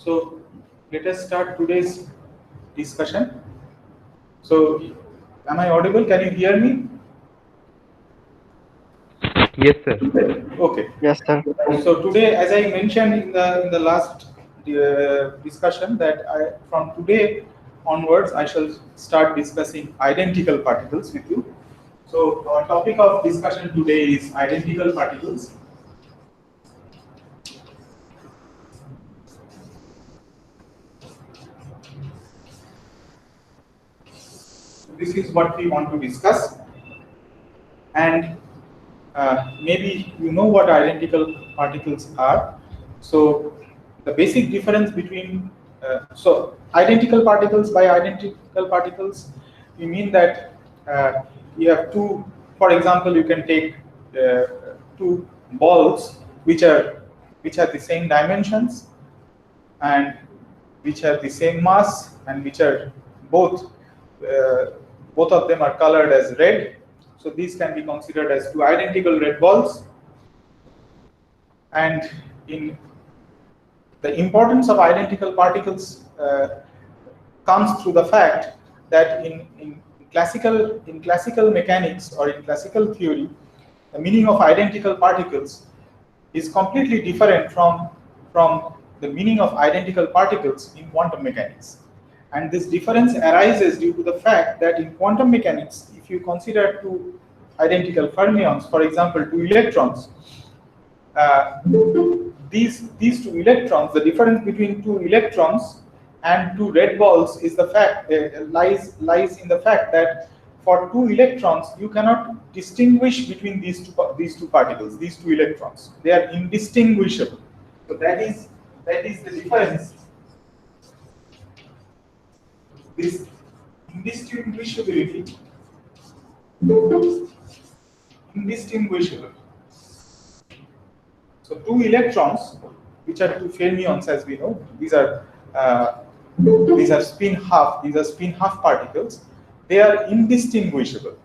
So let us start today's discussion. So am I audible? Can you hear me? Yes, sir. Okay. Yes, sir. So today, as I mentioned in the last discussion, that from today onwards I shall start discussing identical particles with you. So our topic of discussion today is identical particles. This is what we want to discuss, and maybe you know what identical particles are. So the basic difference between identical particles, by identical particles we mean that you have two. For example, you can take uh, two balls which are the same dimensions and which have the same mass and which are both uh, both of them are colored as red. So these can be considered as two identical red balls. And in the importance of identical particles comes through the fact that in classical mechanics or in classical theory, the meaning of identical particles is completely different from the meaning of identical particles in quantum mechanics. And this difference arises due to the fact that in quantum mechanics, if you consider two identical fermions, for example, two electrons, uh, these two electrons, the difference between two electrons and two red balls is the fact lies in the fact that for two electrons you cannot distinguish between these two particles, these two electrons. They are indistinguishable. So that is the difference. This indistinguishability, indistinguishable. So two electrons, which are two fermions, as we know, these are spin half. These are spin half particles. They are indistinguishable.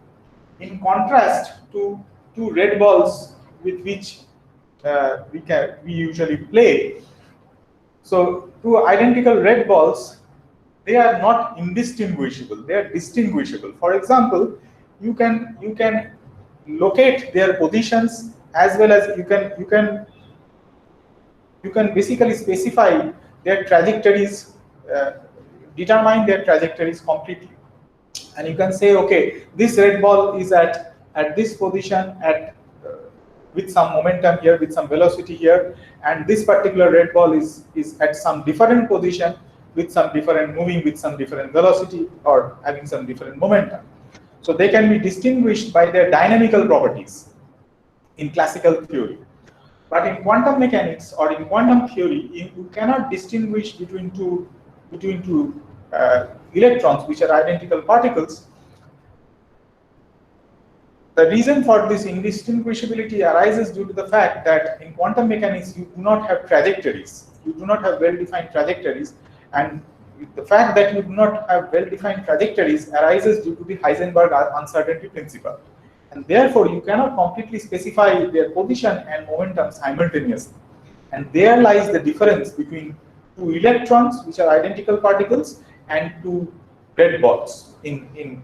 In contrast to two red balls with which we usually play. So two identical red balls, they are not indistinguishable. They are distinguishable. For example, you can locate their positions, as well as you can basically specify their trajectories, uh, determine their trajectories completely. And you can say, okay, this red ball is at this position with some momentum here, with some velocity here, and this particular red ball is at some different position with some different moving with some different velocity or having some different momentum. So they can be distinguished by their dynamical properties in classical theory. But in quantum mechanics or in quantum theory, you cannot distinguish between two electrons which are identical particles. The reason for this indistinguishability arises due to the fact that in quantum mechanics you do not have trajectories. You do not have well-defined trajectories, and the fact that you do not have well-defined trajectories arises due to the Heisenberg uncertainty principle. And therefore, you cannot completely specify their position and momentum simultaneously. And there lies the difference between two electrons, which are identical particles, and two red balls in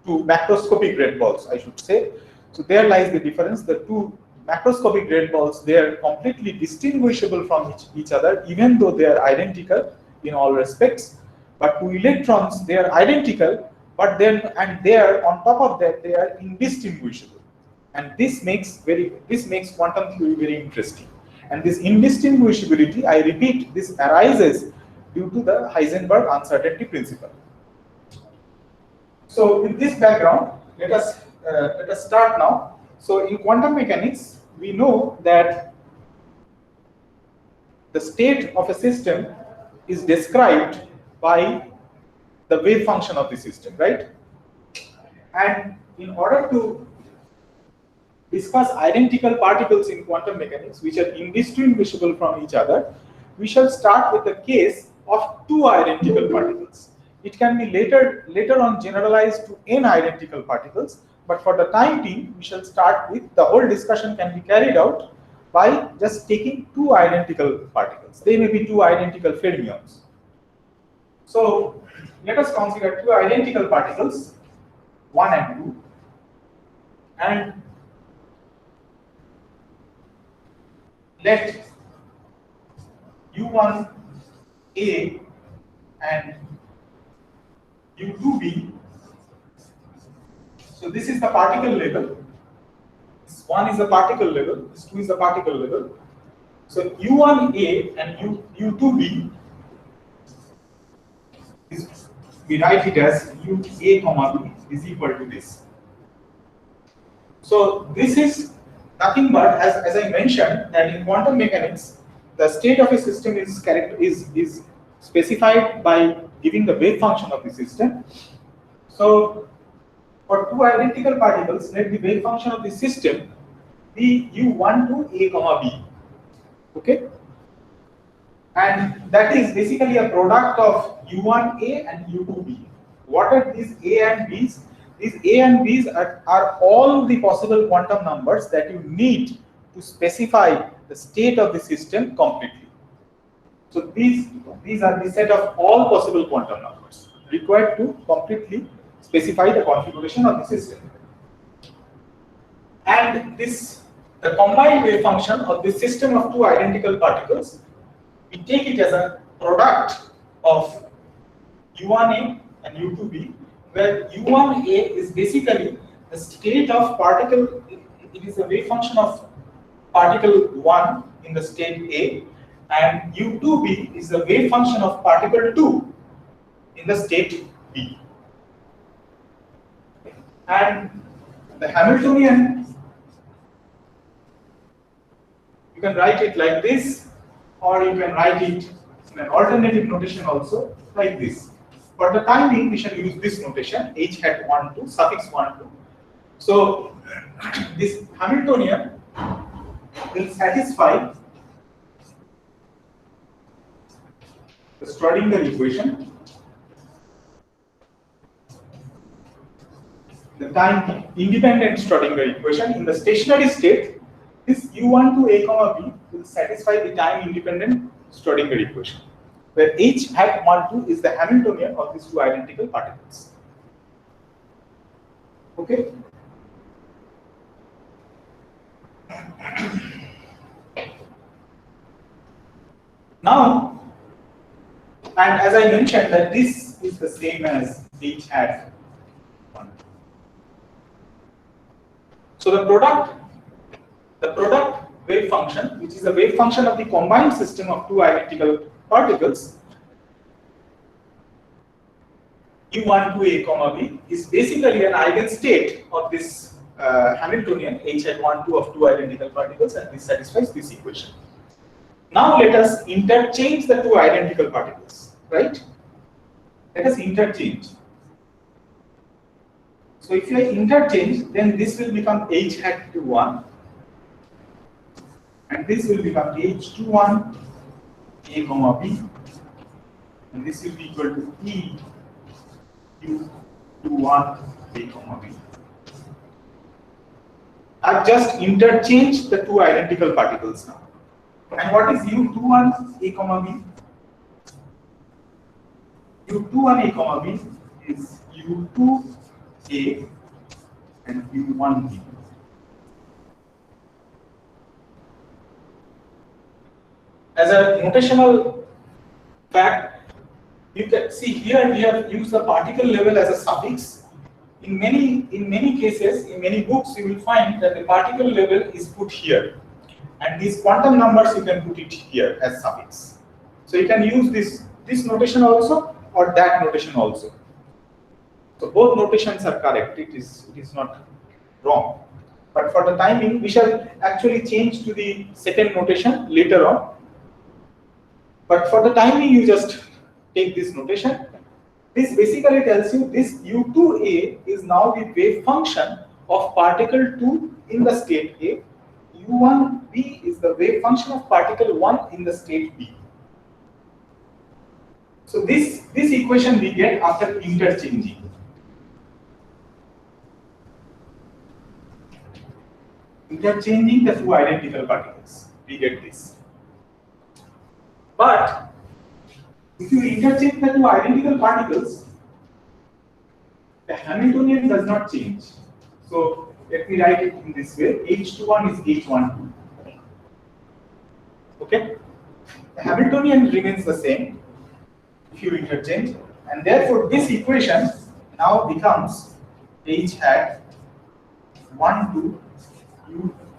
two macroscopic red balls, I should say. So there lies the difference. The two macroscopic red balls, they are completely distinguishable from each other, even though they are identical in all respects. But two electrons, they are identical, but then they are on top of that, they are indistinguishable. And this makes quantum theory very interesting. And this indistinguishability, I repeat, this arises due to the Heisenberg uncertainty principle. So with this background, let us start now. So in quantum mechanics, we know that the state of a system is described by the wave function of the system, right? And in order to discuss identical particles in quantum mechanics, which are indistinguishable from each other, we shall start with the case of two identical particles. It can be later on generalized to n identical particles, but for the time being, we shall start with, the whole discussion can be carried out by just taking two identical particles. They may be two identical fermions. So let us consider two identical particles, 1 and 2, and let U1A and U2B. So this is the particle level. This 1 is the particle level. This 2 is the particle level. So U1A and U2B is, we write it as UA comma B is equal to this. So this is nothing but, as I mentioned, that in quantum mechanics, the state of a system is specified by giving the wave function of the system. So for two identical particles, let the wave function of the system be U12A comma B. Okay? And that is basically a product of U1A and U2B. What are these A and B's? These A and B's are all the possible quantum numbers that you need to specify the state of the system completely. So these are the set of all possible quantum numbers required to completely specify the configuration of the system. And the combined wave function of the system of two identical particles, we take it as a product of U1A and U2B, where U1A is basically the state of particle, it is a wave function of particle 1 in the state A, and U2B is the wave function of particle 2 in the state B. And the Hamiltonian, you can write it like this, or you can write it in an alternative notation also, like this. For the time being, we shall use this notation, h hat 1 2, suffix 1 2. So this Hamiltonian will satisfy the Schrodinger equation, the time independent Schrodinger equation. In the stationary state, this U12A comma B will satisfy the time independent Schrodinger equation, where h hat 1 2 is the Hamiltonian of these two identical particles. Okay. Now, and as I mentioned that this is the same as h hat 1. So the product wave function, which is the wave function of the combined system of two identical particles, U12A comma B, is basically an eigenstate of this Hamiltonian h hat 1 2 of two identical particles, and this satisfies this equation. Now let us interchange the two identical particles, right? Let us interchange. So if I interchange, then this will become h hat 21, and this will become h21 A comma B, and this will be equal to E U21 A comma B. I've just interchanged the two identical particles now. And what is U21 A comma B? U21 A comma B is U2A and U1B. As a notational fact, you can see here we have used the particle level as a suffix. In many cases, in many books, you will find that the particle level is put here, and these quantum numbers you can put it here as suffix. So you can use this notation also or that notation also. So both notations are correct. It is not wrong. But for the timing, we shall actually change to the second notation later on. But for the timing, you just take this notation. This basically tells you this U2A is now the wave function of particle 2 in the state A. U1B is the wave function of particle 1 in the state B. So this equation we get after interchanging. interchanging the two identical particles. We get this. But if you interchange the two identical particles, the Hamiltonian does not change. So let me write it in this way: H21 is H12. Okay? The Hamiltonian remains the same if you interchange, and therefore this equation now becomes H hat 1 2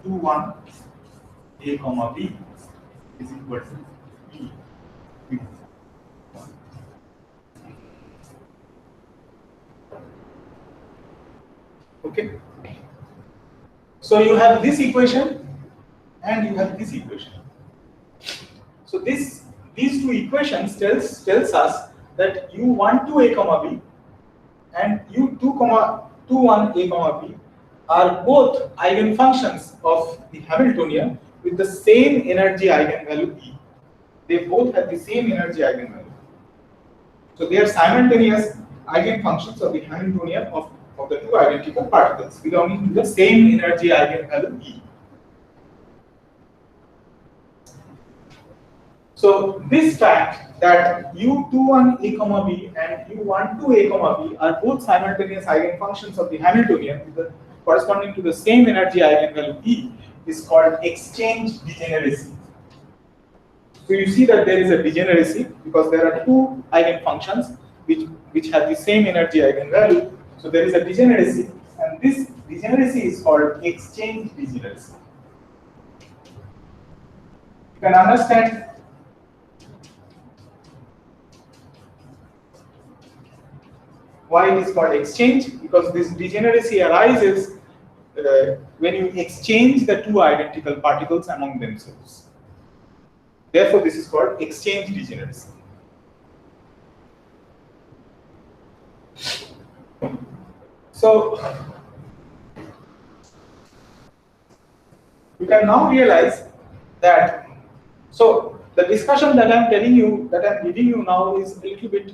U21 A comma B is equal to E. Okay. So you have this equation and you have this equation. So these two equations tells us that U12 A comma B and U21 A comma B are both eigenfunctions of the Hamiltonian with the same energy eigenvalue E. They both have the same energy eigenvalue. So they are simultaneous eigenfunctions of the Hamiltonian of the two identical particles belonging to the same energy eigenvalue E. So this fact that U21 A comma B and U12 A comma B are both simultaneous eigenfunctions of the Hamiltonian corresponding to the same energy eigenvalue E is called exchange degeneracy. So you see that there is a degeneracy because there are two eigenfunctions which have the same energy eigenvalue. So there is a degeneracy, and this degeneracy is called exchange degeneracy. You can understand why it is called exchange, because this degeneracy arises when you exchange the two identical particles among themselves. Therefore, this is called exchange degeneracy. So, you can now realize that, so the discussion that I'm telling you, that I'm giving you now is a little bit,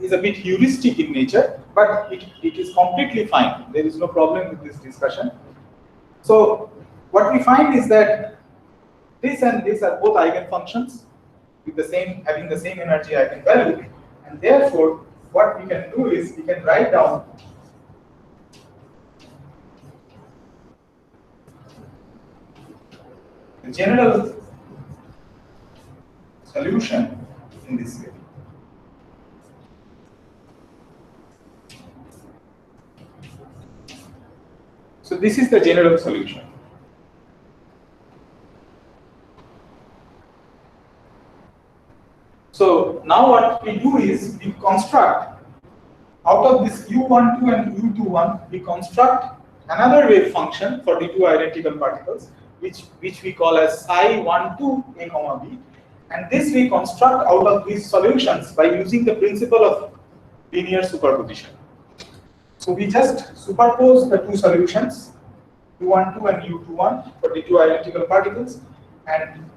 is a bit heuristic in nature, but it is completely fine. There is no problem with this discussion. So, what we find is that this and this are both eigenfunctions with the same, having the same energy eigenvalue, and therefore, what we can do is we can write down the general solution in this way. So this is the general solution. So now what we do is we construct out of this U12 and U21, we construct another wave function for the two identical particles, which we call as psi12 A comma B, and this we construct out of these solutions by using the principle of linear superposition. So we just superpose the two solutions, U12 and U21 for the two identical particles, and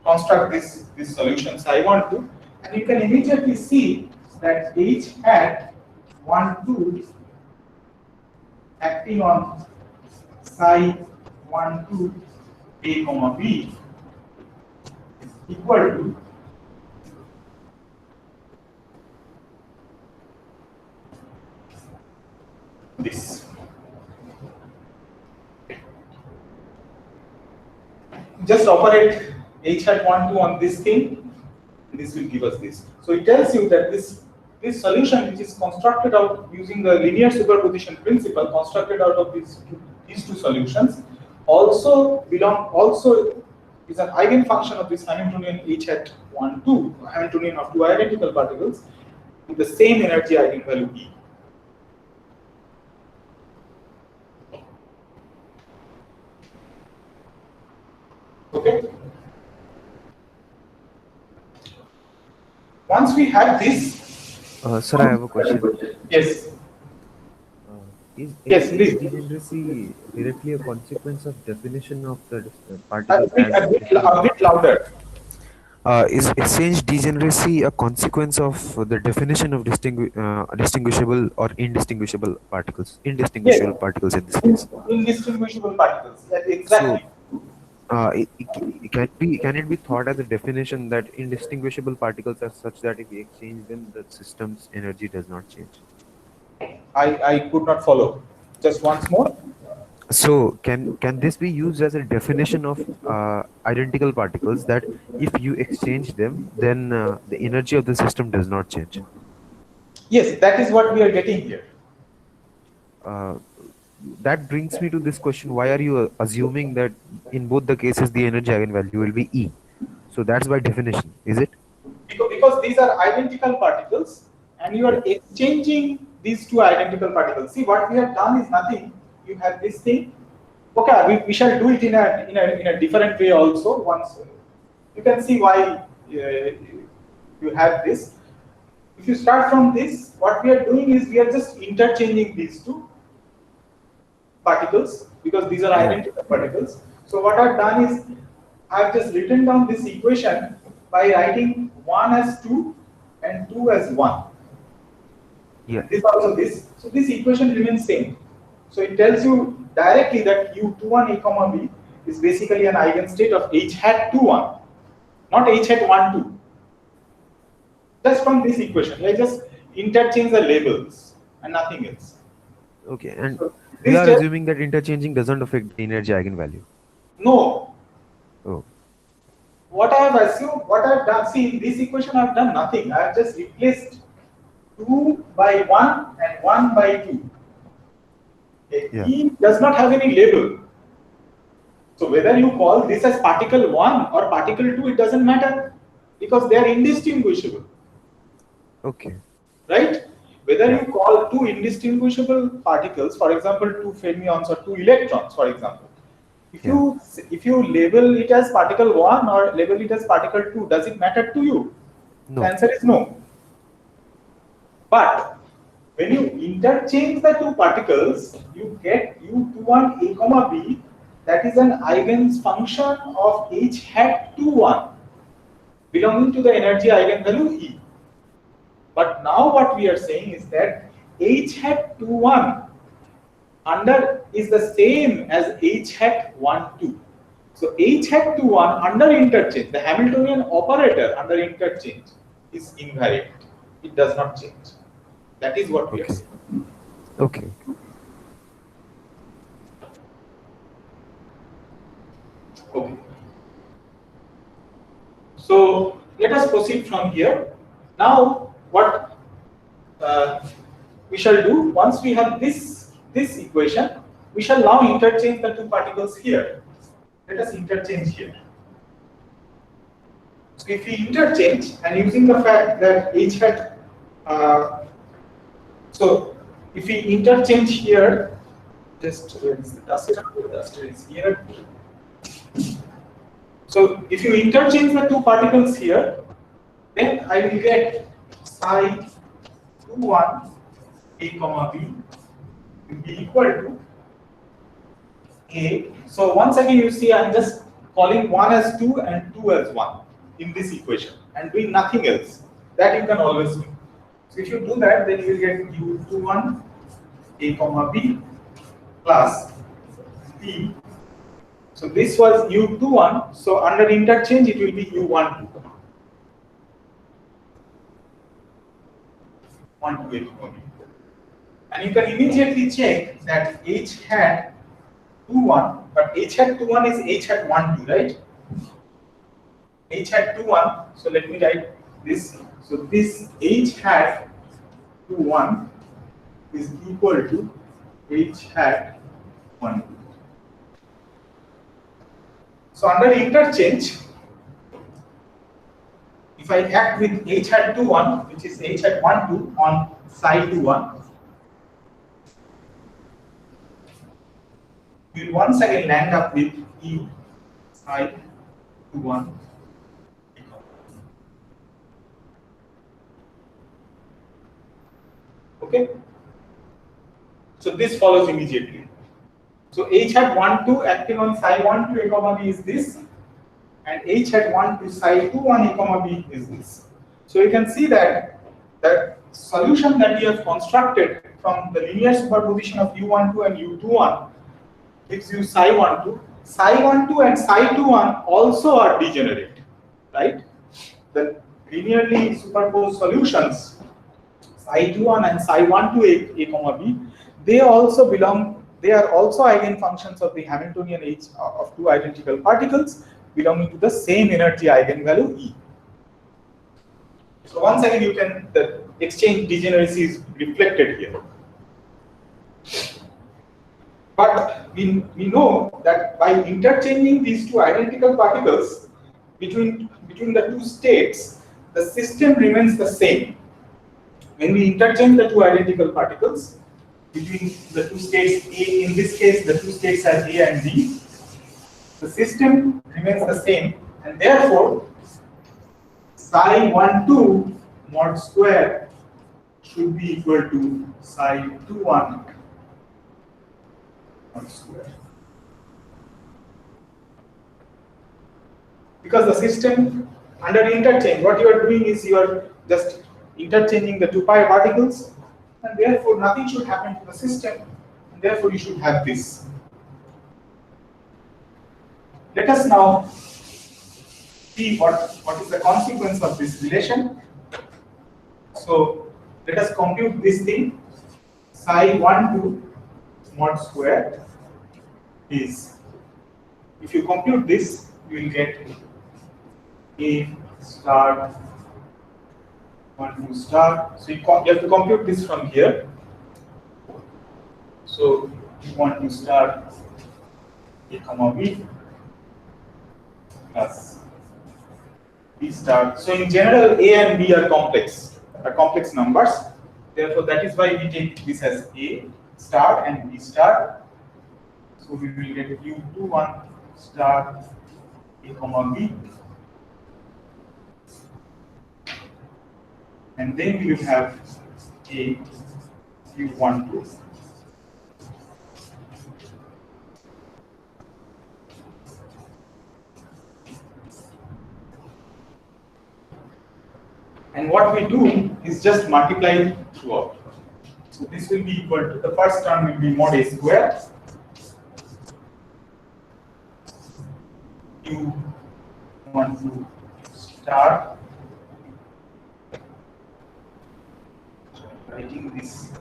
construct this solution psi12, and you can immediately see that H hat 12 acting on psi12 A comma B is equal to this. Just operate H hat 12 on this thing, and this will give us this. So it tells you that this solution, which is constructed out using the linear superposition principle, constructed out of these two solutions, also is an eigenfunction of this Hamiltonian H hat 12, Hamiltonian of two identical particles with the same energy eigenvalue E. Okay. Once we have this, sir, I have a question. Yes. Is Yes, please. degeneracy directly a consequence of definition of the particle? A bit louder. Is exchange degeneracy a consequence of the definition of distinguishable or indistinguishable particles? Yes, Indistinguishable particles in this case. indistinguishable particles. Yes, So, exactly. can it be thought as a definition that indistinguishable particles are such that if we exchange them, the system's energy does not change? I could not follow. Just once more. So, can this be used as a definition of identical particles that if you exchange them, then the energy of the system does not change? Yes, that is what we are getting here. Uh, that brings me to this question: why are you assuming that in both the cases the energy eigenvalue will be E? So that's by definition, is it? Because these are identical particles and you Yeah. are exchanging these two identical particles. See, what we have done is nothing. You have this thing. Okay, we shall do it in a different way also. Once you can see why you have this. If you start from this, what we are doing is we are just interchanging these two particles because these are Yeah. identical particles. So what I've done is I've just written down this equation by writing 1 as 2 and 2 as 1. Yeah. And this also this. So this equation remains same. So it tells you directly that U21 A comma B is basically an eigenstate of H hat 21, not H hat 12. Just from this equation, I just interchange the labels and nothing else. Okay. And So we this are just assuming that interchanging doesn't affect the energy eigenvalue. no. Oh. What I have assumed, what I have done, see in this equation I have done nothing. I have just replaced 2 by 1 and 1 by 2. Okay. Yeah. E does not have any label. So whether you call this as particle 1 or particle 2, it doesn't matter because they are indistinguishable, Okay. right? Whether Yeah. you call two indistinguishable particles, for example, two fermions or two electrons, for example, Yeah. if you label it as particle 1 or label it as particle 2, does it matter to you? The No. answer is no. But when you interchange the two particles, you get U21 A comma B, that is an eigens function of H hat 21 belonging to the energy eigenvalue E. But now what we are saying is that H hat 21 under is the same as H hat 12. So H hat 21 under interchange, the Hamiltonian operator under interchange is invariant. It does not change. That is what we are Okay. saying. Okay. Okay. So let us proceed from here. Now, what we shall do once we have this equation, we shall now interchange the two particles here. Let us interchange here. So if we interchange and using the fact that H hat, so if we interchange here, just where is the duster? The duster is here. So if you interchange the two particles here, then I will get psi 21 A comma B will be equal to A. So once again you see I'm just calling 1 as 2 and 2 as 1 in this equation and doing nothing else. That you can always do. So if you do that, then you will get U21 A comma B plus B. So this was U21. So under interchange it will be U12. 1 to 8 comma B. And you can immediately check that H hat 21, but H hat 21 is H hat 12, right? H hat 21, so let me write this. So this H hat 21 is equal to H hat 12. So under interchange, if I act with H hat 21, which is H hat 12 on psi 21, we will once again land up with E psi 21. Okay, so this follows immediately. So H hat 12 acting on psi 12 A comma B is this, and H hat 1 to psi 2 1 a comma b is this. So you can see that the solution that we have constructed from the linear superposition of u12 and u21 gives you psi 12. Psi 12 and psi 21 also are degenerate, right? The linearly superposed solutions, psi 21 and psi 12 a comma b, they also belong, they are also eigenfunctions of the Hamiltonian H of two identical particles belonging to the same energy eigenvalue E. So once again, you can, the exchange degeneracy is reflected here. But we know that by interchanging these two identical particles between the two states, the system remains the same. When we interchange the two identical particles between the two states A, in this case the two states are A and B, the system remains the same, and therefore psi 12 mod square should be equal to psi 21 mod square. Because the system under interchange, what you are doing is you are just interchanging the two pi particles, and therefore nothing should happen to the system, and therefore you should have this. Let us now see what is the consequence of this relation. So let us compute this thing. Psi 12 mod square is, if you compute this, you will get A star 12 star. So you have to compute this from here. So 12 star A comma B plus B star. So in general, A and B are complex numbers. Therefore, that is why we take this as A star and B star. So we will get U21 star A comma B, and then we will have A U12. And what we do is just multiply throughout. So this will be equal to, the first term will be mod A square U12 star, writing this.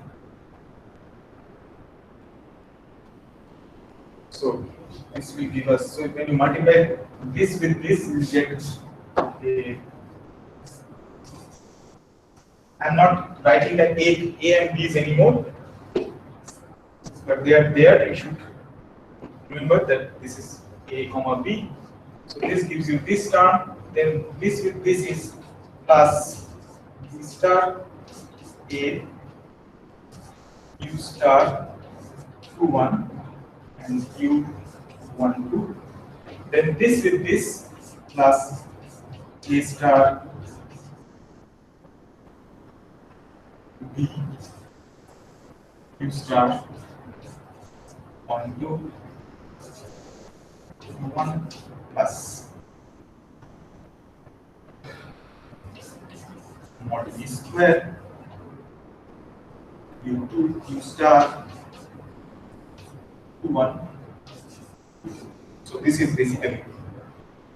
So this will give us, so when you multiply this with this, you get a, I'm not writing the A and B's anymore, but they are there. You should remember that this is A comma B. So this gives you this term, then this with this is plus B star A U star 21 and U12. Then this with this plus A star B U star 12 1 plus mod B square U2 U star 1. So this is basically,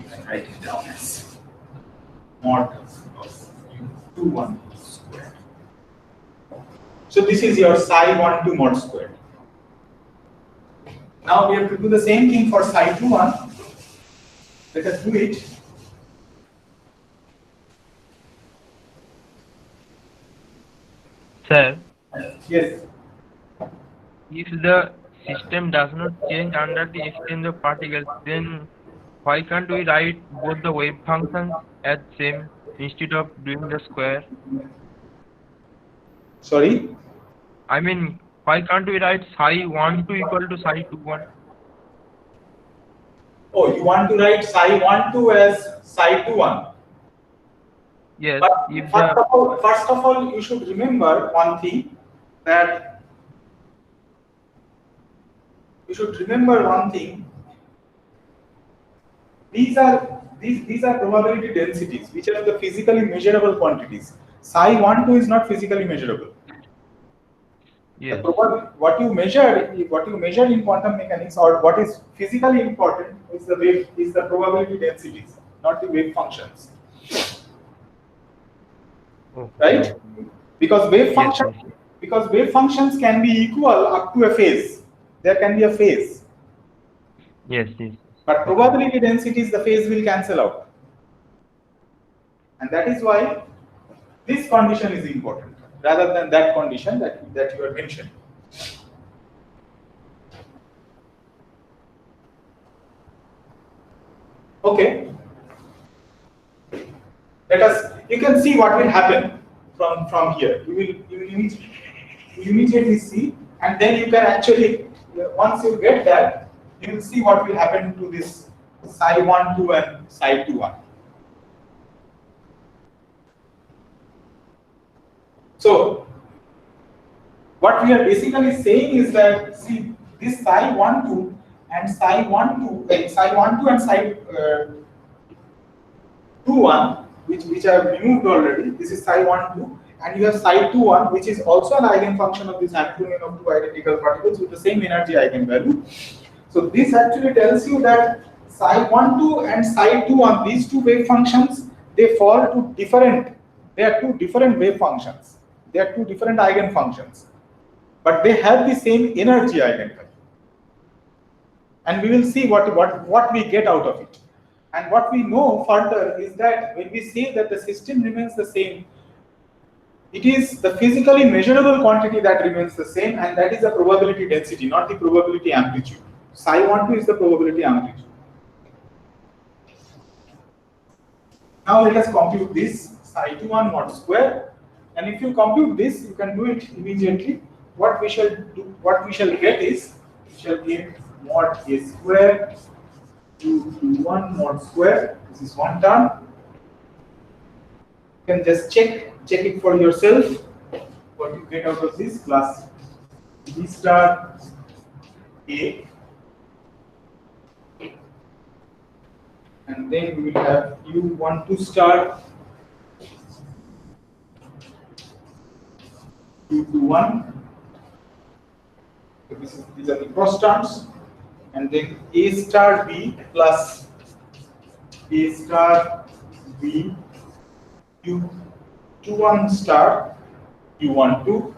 you can write it down as mod of U21 square. So this is your psi 12 mod square. Now we have to do the same thing for psi 21. Let us do it. Sir, Yes. if the system does not change under the exchange of particles, then why can't we write both the wave functions as same instead of doing the square? Sorry. I mean, why can't we write psi 12 equal to psi 21? Oh, you want to write psi 12 as psi 21. Yes, But if first of all, you should remember one thing, that these these are probability densities, which are the physically measurable quantities. Psi12 is not physically measurable. Yes. What you measure in quantum mechanics, or what is physically important, is the probability densities, not the wave functions. Right? Because wave functions can be equal up to a phase. There can be a phase. Yes, yes. But probability densities, the phase will cancel out. And that is why this condition is important rather than that condition that you are mentioning. Okay. You can see what will happen from here. You will immediately see, and then you can actually, once you get that, you will see what will happen to this psi12 and psi21. So what we are basically saying is that, see, this psi12 and psi12 and psi21, which I have removed already. This is psi12, and you have psi21, which is also an eigenfunction of this Hamiltonian of two identical particles with the same energy eigenvalue. So this actually tells you that psi12 and psi21, these two wave functions, they fall to different. They are two different wave functions. They are two different eigenfunctions, but they have the same energy eigenvalue. And we will see what we get out of it. And what we know further is that when we say that the system remains the same, it is the physically measurable quantity that remains the same, and that is the probability density, not the probability amplitude. Psi12 is the probability amplitude. Now let us compute this psi21 mod square, and if you compute this, you can do it immediately. What we shall get is, we shall get mod a square 221 mod square. This is one term. You can just check it for yourself what you get out of this, plus b star a, and then we will have u12 star 221. So these are the cross terms, and then a star b plus a star b u21 star u12.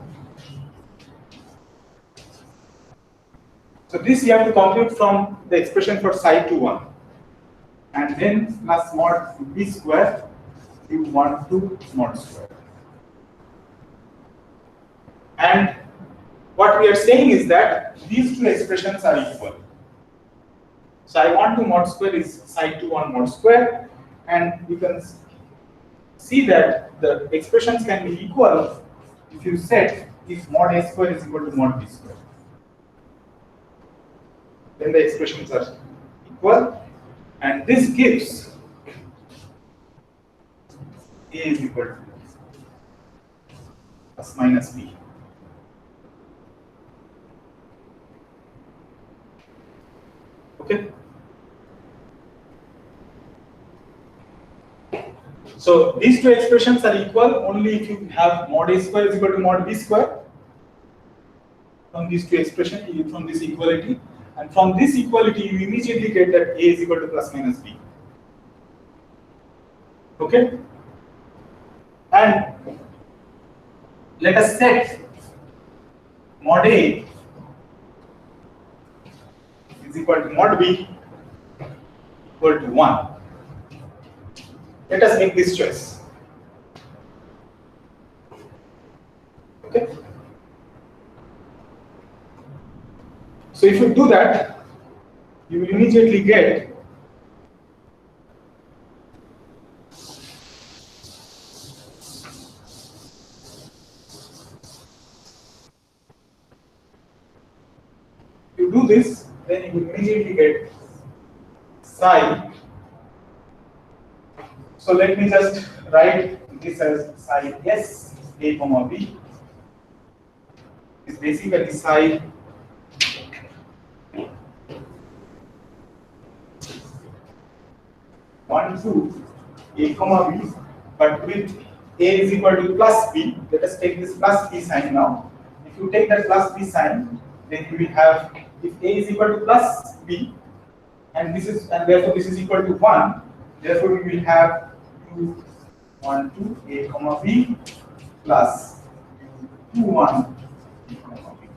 So this you have to compute from the expression for psi21, and then plus mod b square u12 mod square. And what we are saying is that these two expressions are equal. Psi12 mod square is psi21 mod square, and you can see that the expressions can be equal if you set if mod a square is equal to mod b square. Then the expressions are equal, and this gives a is equal to plus minus b. Okay. So these two expressions are equal only if you have mod a square is equal to mod b square. From these two expressions, from this equality, and from this equality, you immediately get that a is equal to plus minus b. Okay. And let us set mod a is equal to mod b equal to 1. Let us make this choice. Okay. So if you do that, you will immediately get do this, then you will immediately get psi. So let me just write this as psi s a comma b. It's basically psi 1, 2, a comma b, but with a is equal to plus b. Let us take this plus b sign now. If you take that plus b sign, then you will have, if a is equal to plus b, and therefore this is equal to 1, therefore we will have 2, 1, 2, a comma b plus 2, 1, a comma b.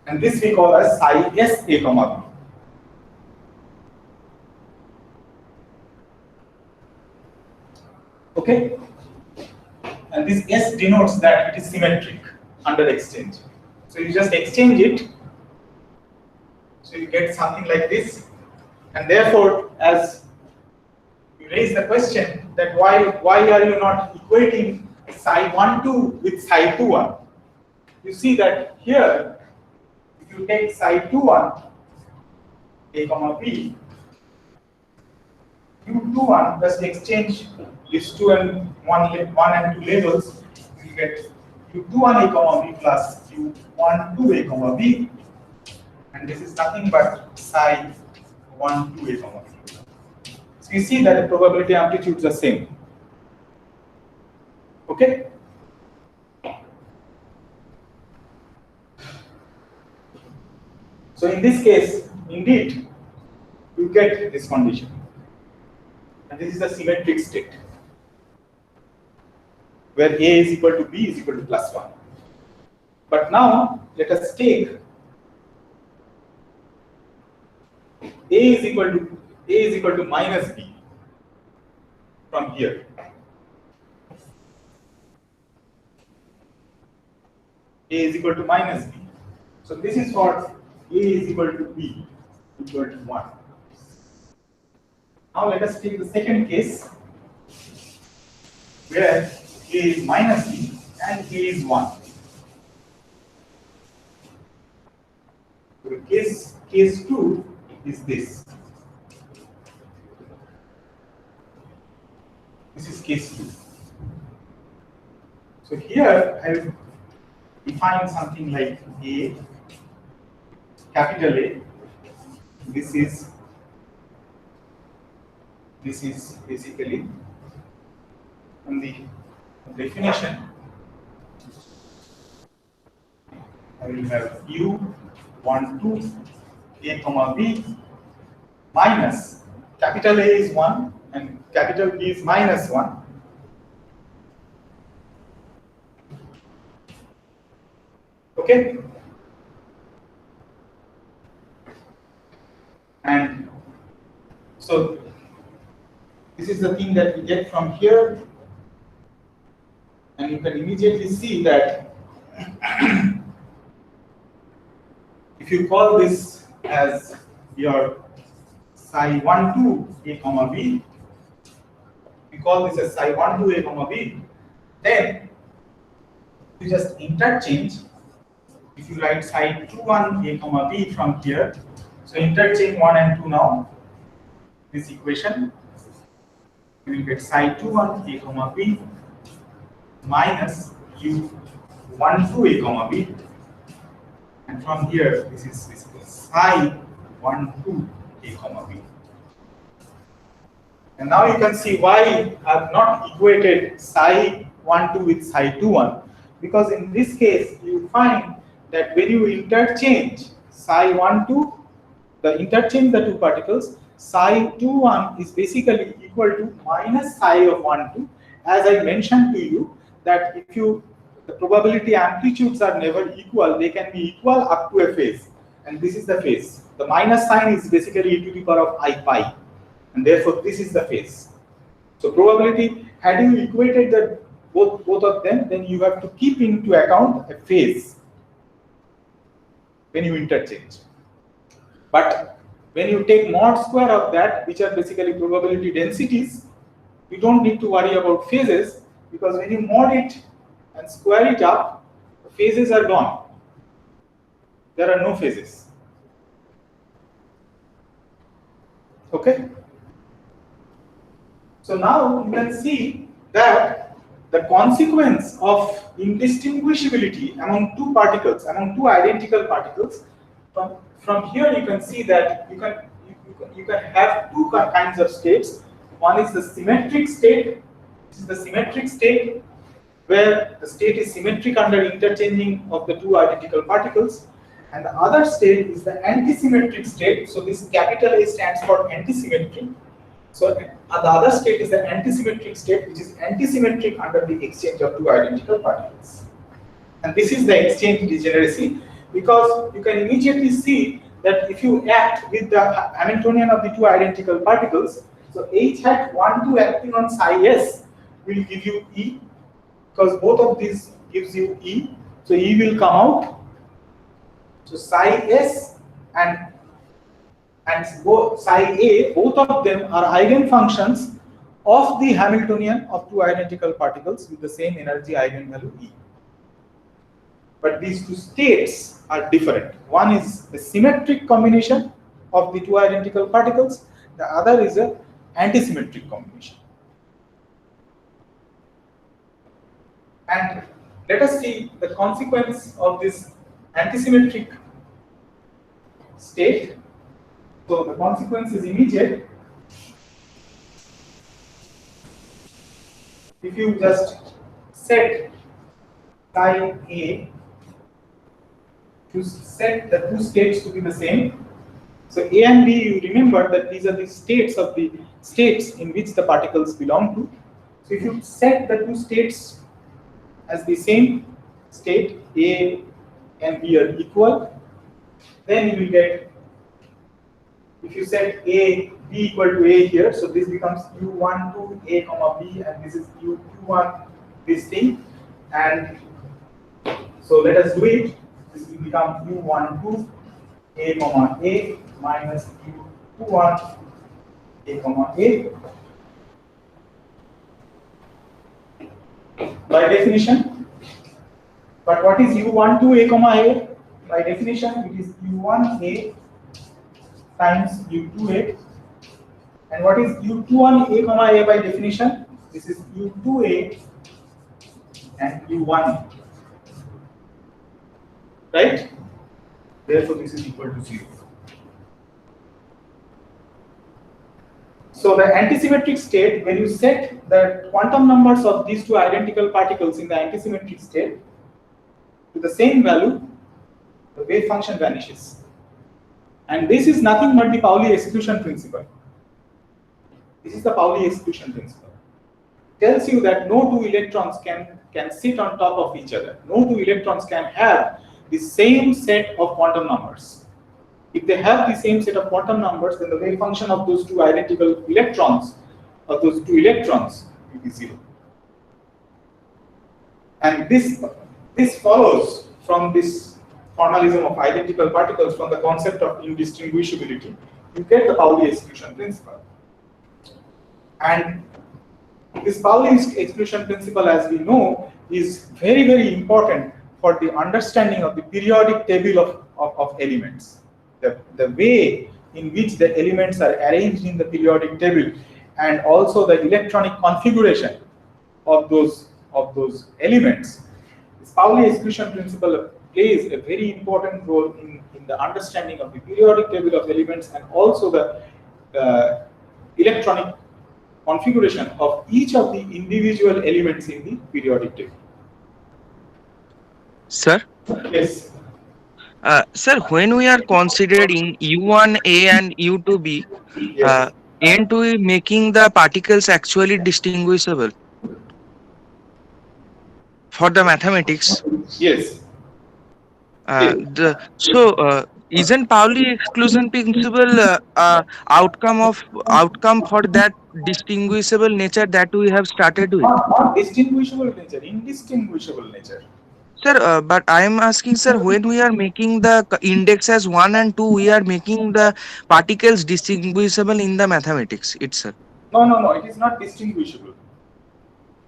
And this we call as psi s a comma b. Okay? And this S denotes that it is symmetric under exchange. So you just exchange it, so you get something like this. And therefore, as you raise the question that why are you not equating psi 1, 2 with psi 2, 1? You see that here, if you take psi 2, 1, a comma b, u 2, 1, just exchange these 2 and 1 and 2 labels, you get u 2, 1, a comma b plus u 1, 2, a comma b, and this is nothing but psi 1, 2, a comma b. So you see that the probability amplitudes are same. Okay? So in this case, indeed, you get this condition. And this is a symmetric state, where a is equal to b is equal to plus 1. But now, let us take a is equal to minus b from here. A is equal to minus b. So this is for a is equal to b equal to 1. Now let us take the second case, where a is minus b and a is 1. So case 2 is this. This is case 2. So here I will define something like a, capital A. This is basically in the definition. I will have u 1, 2, a comma b minus capital A is 1 and capital B is minus 1. Okay? And so this is the thing that we get from here, and you can immediately see that if you call this as your psi 1, 2, a comma b, we call this as psi 1, 2, a comma b, then you just interchange. If you write psi 2, 1, a comma b from here, so interchange 1 and 2 now, this equation, you will get psi 2, 1, a comma b minus u 1, 2, a comma b, and from here this is psi 1, 2, a comma b. And now you can see why I have not equated psi 1, 2 with psi 2, 1, because in this case you find that when you interchange psi 1, 2, interchange the two particles, psi 2, 1 is basically equal to minus psi of 1, 2. As I mentioned to you, that if the probability amplitudes are never equal, they can be equal up to a phase, and this is the phase. The minus sign is basically e to the power of I pi, and therefore this is the phase. So probability, had you equated both of them, then you have to keep into account a phase when you interchange. But when you take mod square of that, which are basically probability densities, you don't need to worry about phases, because when you mod it and square it up, the phases are gone. There are no phases. Okay? So now you can see that the consequence of indistinguishability among two particles, among two identical particles, from here you can see that you can have two kinds of states. One is the symmetric state. This is the symmetric state where the state is symmetric under interchanging of the two identical particles, and the other state is the antisymmetric state. So this capital A stands for antisymmetry. So the other state is the antisymmetric state, which is antisymmetric under the exchange of two identical particles. And this is the exchange degeneracy, because you can immediately see that if you act with the Hamiltonian of the two identical particles, so H hat 1, 2 acting on psi s will give you E, because both of these gives you E. So E will come out. So psi s and both psi a, both of them are eigenfunctions of the Hamiltonian of two identical particles with the same energy eigenvalue E. But these two states are different. One is a symmetric combination of the two identical particles, the other is a antisymmetric combination. And let us see the consequence of this antisymmetric state. So the consequence is immediate. If you just set psi a to set the two states to be the same. So A and B, you remember that these are the states of the states in which the particles belong to. So if you set the two states as the same state, A and B are equal, then you will get, if you set A, B equal to A here, so this becomes U12 A comma B, and this is U21 this thing, and so let us do it. This will become U12 A comma A minus U21 A comma A. By definition, but what is U12 A comma A? By definition, it is U1A times U2A. And what is U21 A comma A by definition? This is U2A and U1. Right? Therefore, this is equal to 0. So the antisymmetric state, when you set the quantum numbers of these two identical particles in the antisymmetric state to the same value, the wave function vanishes. And this is nothing but the Pauli exclusion principle. This is the Pauli exclusion principle. It tells you that no two electrons can sit on top of each other. No two electrons can have the same set of quantum numbers. If they have the same set of quantum numbers, then the wave function of those two identical electrons, of those two electrons, will be 0. And this follows from this formalism of identical particles, from the concept of indistinguishability. You get the Pauli exclusion principle. And this Pauli exclusion principle, as we know, is very, very important for the understanding of the periodic table of elements. The way in which the elements are arranged in the periodic table, and also the electronic configuration of those elements. This Pauli exclusion principle plays a very important role in the understanding of the periodic table of elements, and also the electronic configuration of each of the individual elements in the periodic table. Sir? Yes. Sir, when we are considering U1A and U2B, Yes. aren't we making the particles actually distinguishable for the mathematics? Yes. Isn't Pauli exclusion principle outcome for that distinguishable nature that we have started with? Not distinguishable nature, indistinguishable nature. Sir, but I am asking, sir, when we are making the index as 1 and 2, we are making the particles distinguishable in the mathematics itself. No, it is not distinguishable.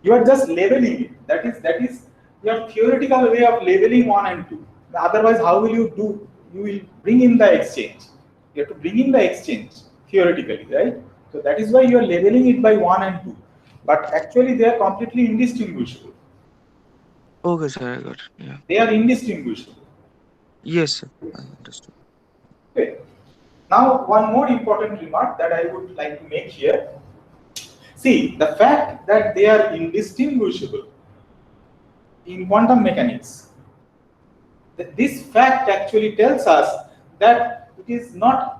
You are just labeling it. That is your theoretical way of labeling 1 and 2. Otherwise, how will you do? You will bring in the exchange. You have to bring in the exchange theoretically, right? So that is why you are labeling it by 1 and 2. But actually, they are completely indistinguishable. Okay, sir, I got it. Yeah. They are indistinguishable. Yes, sir. I understood. Okay. Now, one more important remark that I would like to make here. See, the fact that they are indistinguishable in quantum mechanics, this fact actually tells us that it is not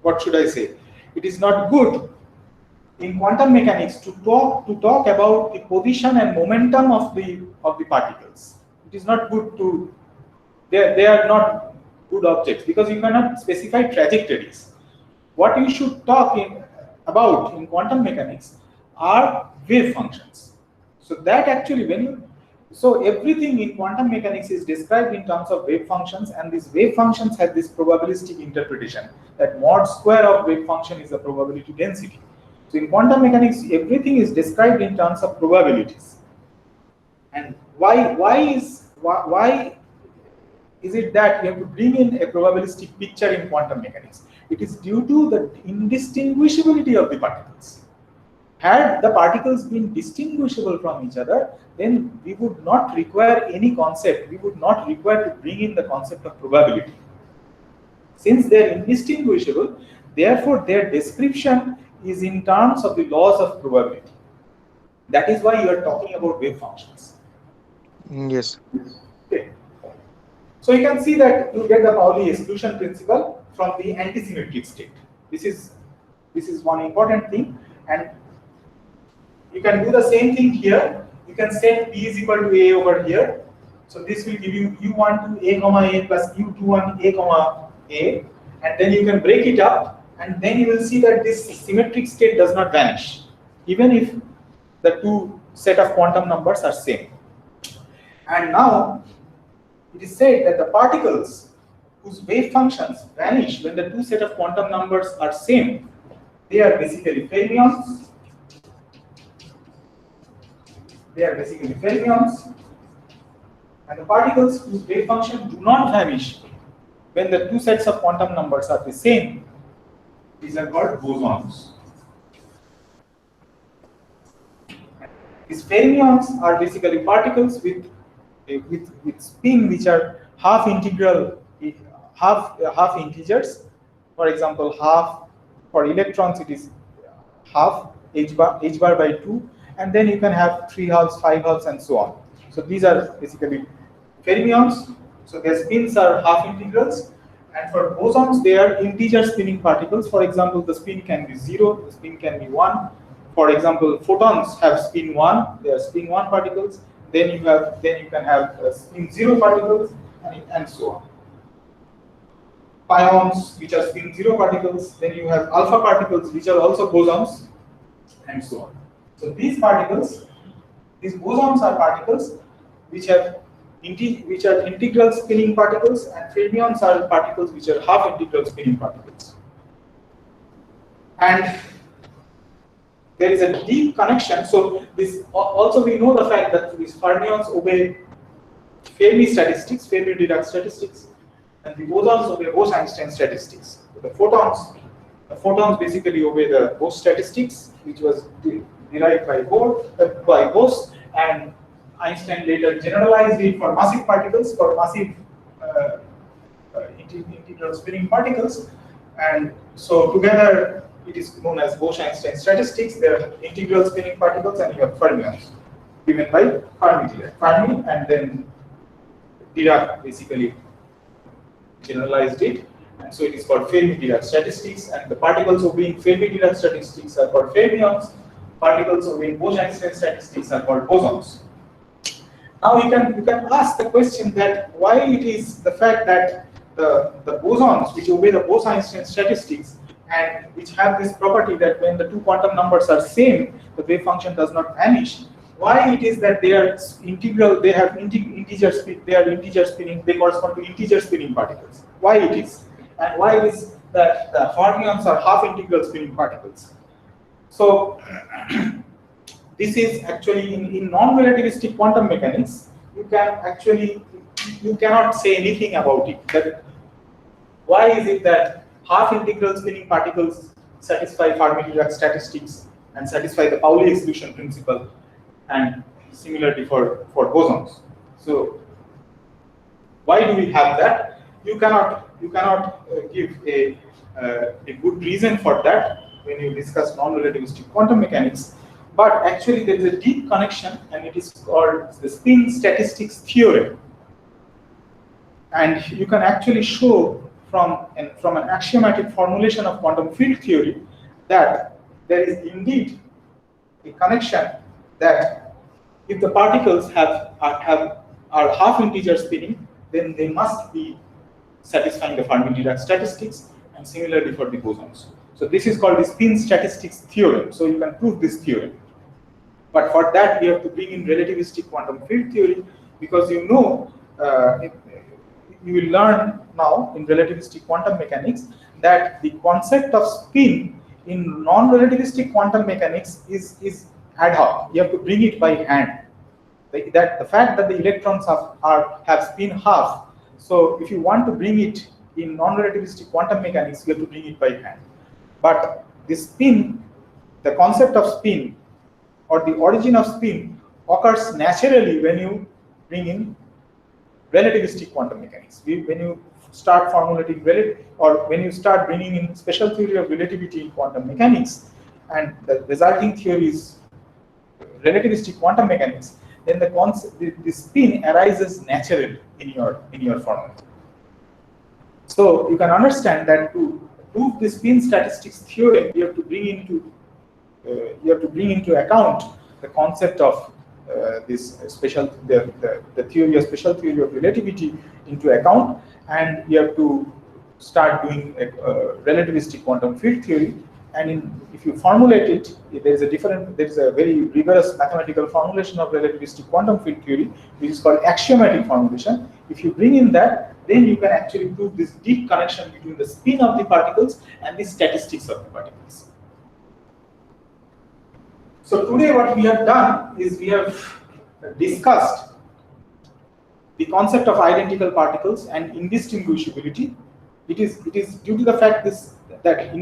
what should I say? It is not good in quantum mechanics to talk about the position and momentum of the particles. It is not good to they are not good objects because you cannot specify trajectories. What you should talk about in quantum mechanics are wave functions. So that actually so everything in quantum mechanics is described in terms of wave functions, and these wave functions have this probabilistic interpretation that mod square of wave function is the probability density. So in quantum mechanics, everything is described in terms of probabilities. And why is it that you have to bring in a probabilistic picture in quantum mechanics? It is due to the indistinguishability of the particles. Had the particles been distinguishable from each other, then we would not require any concept. We would not require to bring in the concept of probability. Since they are indistinguishable, therefore their description is in terms of the laws of probability. That is why you are talking about wave functions. Yes. Okay. So you can see that you get the Pauli exclusion principle from the antisymmetric state. This is one important thing, and you can do the same thing here. You can set P is equal to A over here. So this will give you U1 to A comma A plus U21 A comma A, and then you can break it up, and then you will see that this symmetric state does not vanish, even if the two set of quantum numbers are same. And now it is said that the particles whose wave functions vanish when the two set of quantum numbers are same, they are basically fermions. And the particles whose wave function do not vanish when the two sets of quantum numbers are the same, these are called bosons. These fermions are basically particles with spin which are half integers. For example, half for electrons it is half h bar by 2, and then you can have 3 halves, 5 halves, and so on. So these are basically fermions. So their spins are half integrals, and for bosons they are integer spinning particles. For example, the spin can be 0, the spin can be 1. For example, photons have spin 1, they are spin 1 particles. Then you can have spin 0 particles, and so on. Pions, which are spin 0 particles. Then you have alpha particles, which are also bosons, and so on. So these bosons are particles which are integral spinning particles, and fermions are particles which are half integral spinning particles. And there is a deep connection. So this also we know the fact that these fermions obey Fermi statistics, Fermi-Dirac statistics, and the bosons obey Bose-Einstein statistics. So the photons basically obey the Bose statistics, which was derived by Bose, and Einstein later generalized it for massive particles, for massive integral spinning particles, and so together it is known as Bose-Einstein statistics. They are integral spinning particles, and you have fermions given by Fermi, and then Dirac basically generalized it, and so it is called Fermi-Dirac statistics. And the particles obeying Fermi-Dirac statistics are called fermions. Particles obeying Bose-Einstein statistics are called bosons. Now you can ask the question that why it is the fact that the bosons which obey the Bose-Einstein statistics and which have this property that when the two quantum numbers are same, the wave function does not vanish. Why it is that they are integral? They have integer spin. They are integer spinning. They correspond to integer spinning particles. Why it is, and why it is that the fermions are half integral spinning particles? So this is actually in non-relativistic quantum mechanics. You cannot say anything about it. That why is it that half integral spinning particles satisfy Fermi-Dirac statistics and satisfy the Pauli exclusion principle, and similarly for bosons? So Why do we have that? You cannot give a good reason for that when you discuss non-relativistic quantum mechanics. But actually, there is a deep connection, and it is called the spin statistics theorem. And you can actually show from an axiomatic formulation of quantum field theory that there is indeed a connection that if the particles are half integer spinning, then they must be satisfying the Fermi-Dirac statistics, and similarly for the bosons. So this is called the spin statistics theorem. So you can prove this theorem. But for that, we have to bring in relativistic quantum field theory, because you know, you will learn now in relativistic quantum mechanics that the concept of spin in non-relativistic quantum mechanics is ad hoc. You have to bring it by hand. The fact that the electrons have spin half. So if you want to bring it in non-relativistic quantum mechanics, you have to bring it by hand. But the spin, the concept of spin, or the origin of spin occurs naturally when you bring in relativistic quantum mechanics. When you start formulating when you start bringing in special theory of relativity in quantum mechanics, and the resulting theory is relativistic quantum mechanics, then the spin arises naturally in your formula. So you can understand that to prove the spin statistics theorem, you have to bring into account the concept of the theory of special theory of relativity into account, and you have to start doing relativistic quantum field theory. And if you formulate it, there is a very rigorous mathematical formulation of relativistic quantum field theory, which is called axiomatic formulation. If you bring in that, then you can actually prove this deep connection between the spin of the particles and the statistics of the particles. So today what we have done is we have discussed the concept of identical particles and indistinguishability. It is due to the fact that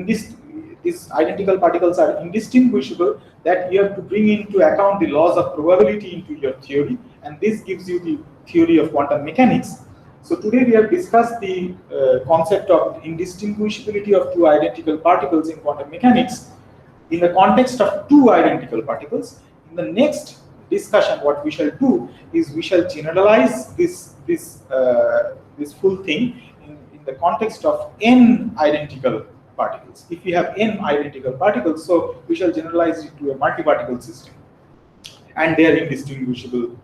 these identical particles are indistinguishable that you have to bring into account the laws of probability into your theory, and this gives you the theory of quantum mechanics. So today we have discussed the concept of indistinguishability of two identical particles in quantum mechanics in the context of two identical particles. In the next discussion, what we shall do is we shall generalize this full thing in the context of n identical particles. If we have n identical particles, so we shall generalize it to a multi-particle system, and they are indistinguishable.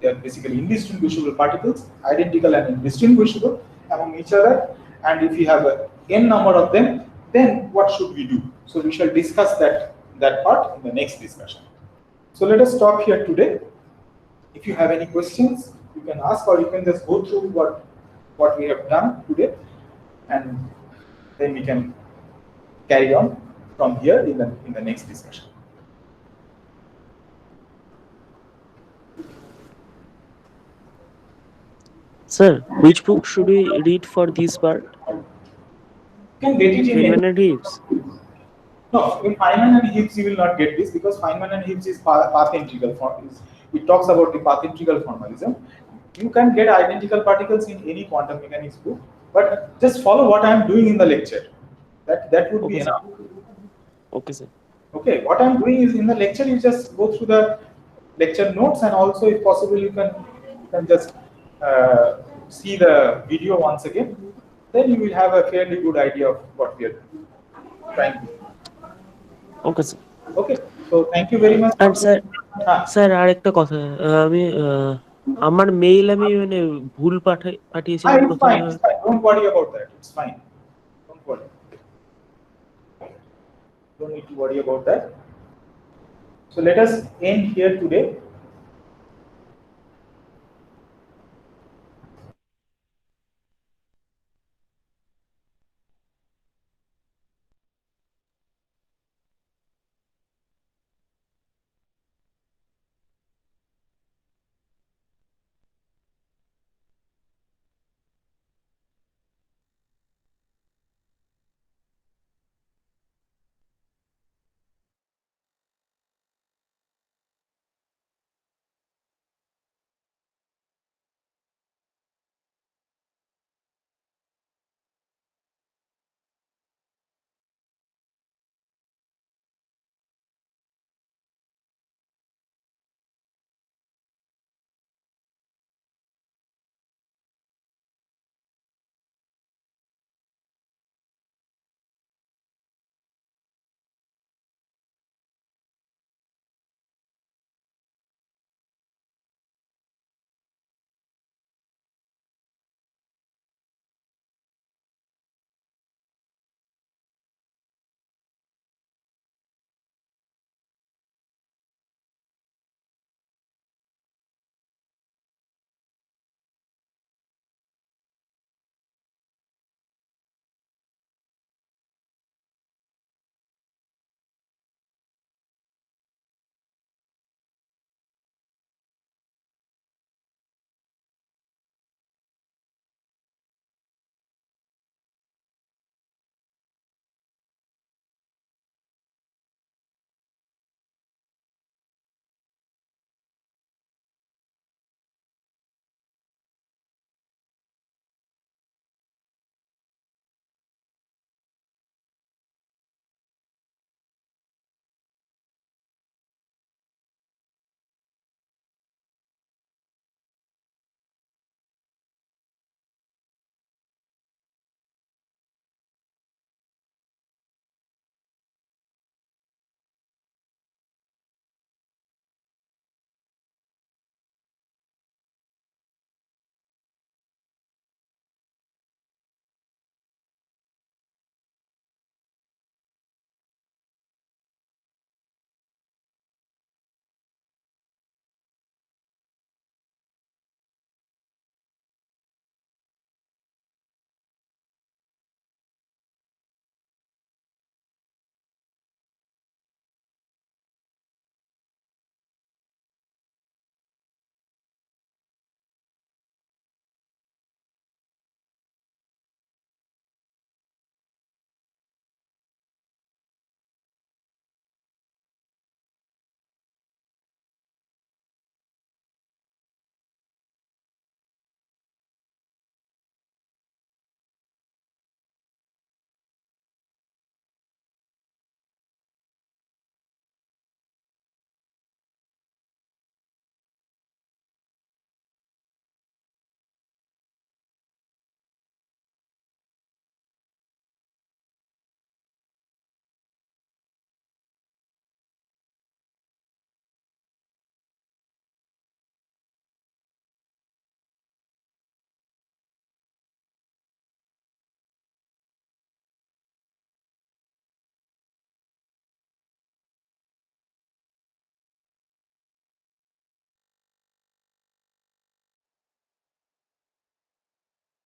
They are basically indistinguishable particles, identical and indistinguishable among each other. And if we have n number of them, then what should we do? So we shall discuss that part in the next discussion. So let us stop here today. If you have any questions, you can ask, or you can just go through what we have done today, and then we can carry on from here in the next discussion. Sir, which book should we read for this part? You can get it in Feynman and Gibbs. No, in Feynman and Gibbs you will not get this, because Feynman and Gibbs is path integral form. It talks about the path integral formalism. You can get identical particles in any quantum mechanics book, but just follow what I am doing in the lecture. That would be enough. Okay, sir. Okay, what I am doing is in the lecture you just go through the lecture notes, and also if possible you can just see the video once again. Then you will have a fairly good idea of what we are trying to do. Okay, sir. Okay, so thank you very much. And sir আরেকটা কথা, আমি আমার mail আমি মানে ভুল পাঠিয়েছিলাম It's প্রথমে। fine, it's fine. Don't worry about that. It's fine. Don't worry. Don't need to worry about that. So let us end here today.